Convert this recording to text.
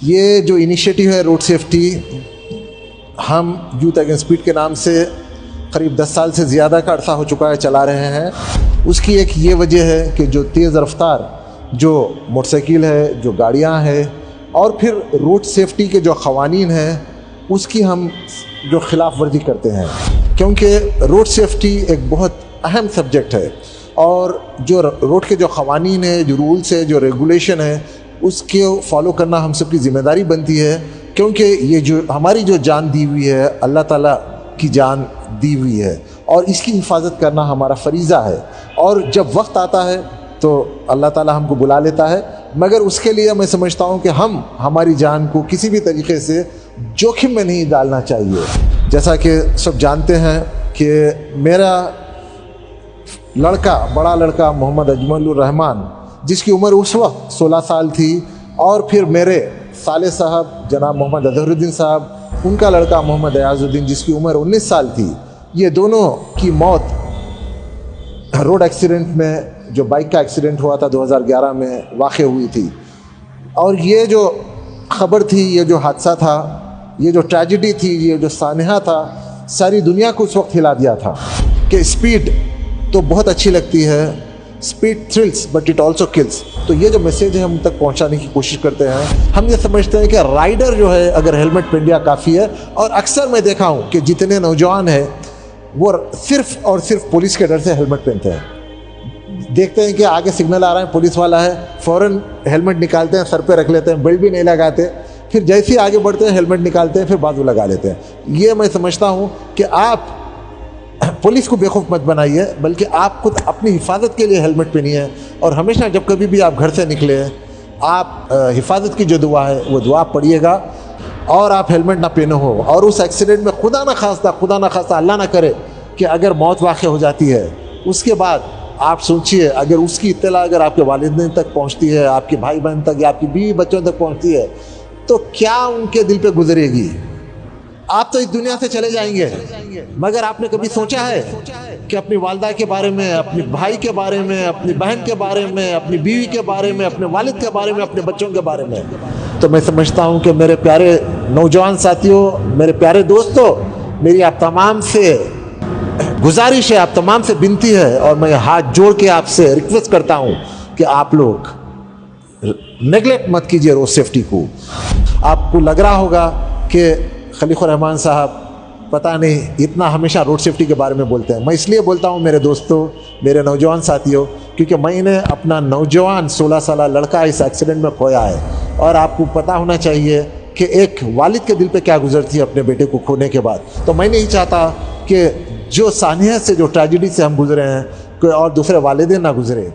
یہ جو انیشیٹو ہے روڈ سیفٹی، ہم یوتھ اگینسٹ اسپیڈ کے نام سے قریب 10 سال سے زیادہ کا عرصہ ہو چکا ہے چلا رہے ہیں۔ اس کی ایک یہ وجہ ہے کہ جو تیز رفتار جو موٹر سائیکل ہے، جو گاڑیاں ہیں، اور پھر روڈ سیفٹی کے جو قوانین ہیں اس کی ہم جو خلاف ورزی کرتے ہیں، کیونکہ روڈ سیفٹی ایک بہت اہم سبجیکٹ ہے، اور جو روڈ کے جو قوانین ہیں، جو رولز ہے، جو ریگولیشن ہے، اس کے فالو کرنا ہم سب کی ذمہ داری بنتی ہے، کیونکہ یہ جو ہماری جو جان دی ہوئی ہے اللہ تعالیٰ کی جان دی ہوئی ہے، اور اس کی حفاظت کرنا ہمارا فریضہ ہے۔ اور جب وقت آتا ہے تو اللہ تعالیٰ ہم کو بلا لیتا ہے، مگر اس کے لیے میں سمجھتا ہوں کہ ہماری جان کو کسی بھی طریقے سے جوخم میں نہیں ڈالنا چاہیے۔ جیسا کہ سب جانتے ہیں کہ میرا بڑا لڑکا محمد اجمل الرحمان، جس کی عمر اس وقت 16 سال تھی، اور پھر میرے صالح صاحب جناب محمد اظہر الدین صاحب، ان کا لڑکا محمد ایاز الدین جس کی عمر 19 سال تھی، یہ دونوں کی موت روڈ ایکسیڈنٹ میں، جو بائک کا ایکسیڈنٹ ہوا تھا 2011 میں واقع ہوئی تھی۔ اور یہ جو خبر تھی، یہ جو حادثہ تھا، یہ جو ٹریجڈی تھی، یہ جو سانحہ تھا، ساری دنیا کو اس وقت ہلا دیا تھا کہ اسپیڈ تو بہت اچھی لگتی ہے، speed thrillers but it also کلس۔ تو یہ جو میسیج ہے ہم تک پہنچانے کی کوشش کرتے ہیں۔ ہم یہ سمجھتے ہیں کہ رائڈر جو ہے اگر ہیلمٹ پہن لیا کافی ہے، اور اکثر میں دیکھا ہوں کہ جتنے نوجوان ہیں وہ صرف اور صرف پولیس کے ڈر سے ہیلمٹ پہنتے ہیں۔ دیکھتے ہیں کہ آگے سگنل آ رہا ہے، پولیس والا ہے، فوراً ہیلمٹ نکالتے ہیں، سر پہ رکھ لیتے ہیں، بیلٹ بھی نہیں لگاتے، پھر جیسے ہی آگے بڑھتے ہیں ہیلمٹ نکالتے ہیں، پھر بازو لگا لیتے ہیں۔ یہ میں سمجھتا ہوں کہ آپ پولیس کو بیوقوف مت بنائیے، بلکہ آپ خود اپنی حفاظت کے لیے ہیلمٹ پہنیے، اور ہمیشہ جب کبھی بھی آپ گھر سے نکلے، آپ حفاظت کی جو دعا ہے وہ دعا پڑھیے گا، اور آپ ہیلمٹ نہ پہنے ہو، اور اس ایکسیڈنٹ میں خدا نہ خواستہ اللہ نہ کرے کہ اگر موت واقع ہو جاتی ہے، اس کے بعد آپ سوچئے اگر اس کی اطلاع اگر آپ کے والدین تک پہنچتی ہے، آپ کے بھائی بہن تک، یا آپ کی بیوی بچوں تک پہنچتی ہے، تو کیا ان کے دل پہ گزرے گی؟ آپ تو اس دنیا سے چلے جائیں گے، مگر آپ نے کبھی سوچا ہے کہ اپنی والدہ کے بارے میں، اپنے بھائی کے بارے میں، اپنی بہن کے بارے میں، اپنی بیوی کے بارے میں، اپنے والد کے بارے میں، اپنے بچوں کے بارے میں؟ تو میں سمجھتا ہوں کہ میرے پیارے نوجوان ساتھیوں، میرے پیارے دوستوں، میری آپ تمام سے گزارش ہے، آپ تمام سے بنتی ہے، اور میں ہاتھ جوڑ کے آپ سے ریکویسٹ کرتا ہوں کہ آپ لوگ نیگلیکٹ مت کیجیے روڈ سیفٹی کو۔ آپ کو لگ رہا ہوگا کہ خلیق الرحمان صاحب پتہ نہیں اتنا ہمیشہ روڈ سیفٹی کے بارے میں بولتے ہیں۔ میں اس لیے بولتا ہوں میرے دوستوں، میرے نوجوان ساتھیوں، کیونکہ میں نے اپنا نوجوان 16 سالہ لڑکا اس ایکسیڈنٹ میں کھویا ہے، اور آپ کو پتہ ہونا چاہیے کہ ایک والد کے دل پہ کیا گزرتی ہے اپنے بیٹے کو کھونے کے بعد۔ تو میں نہیں چاہتا کہ جو سانحہ سے، جو ٹریجڈی سے ہم گزرے ہیں، کوئی اور دوسرے والدین نہ گزرے۔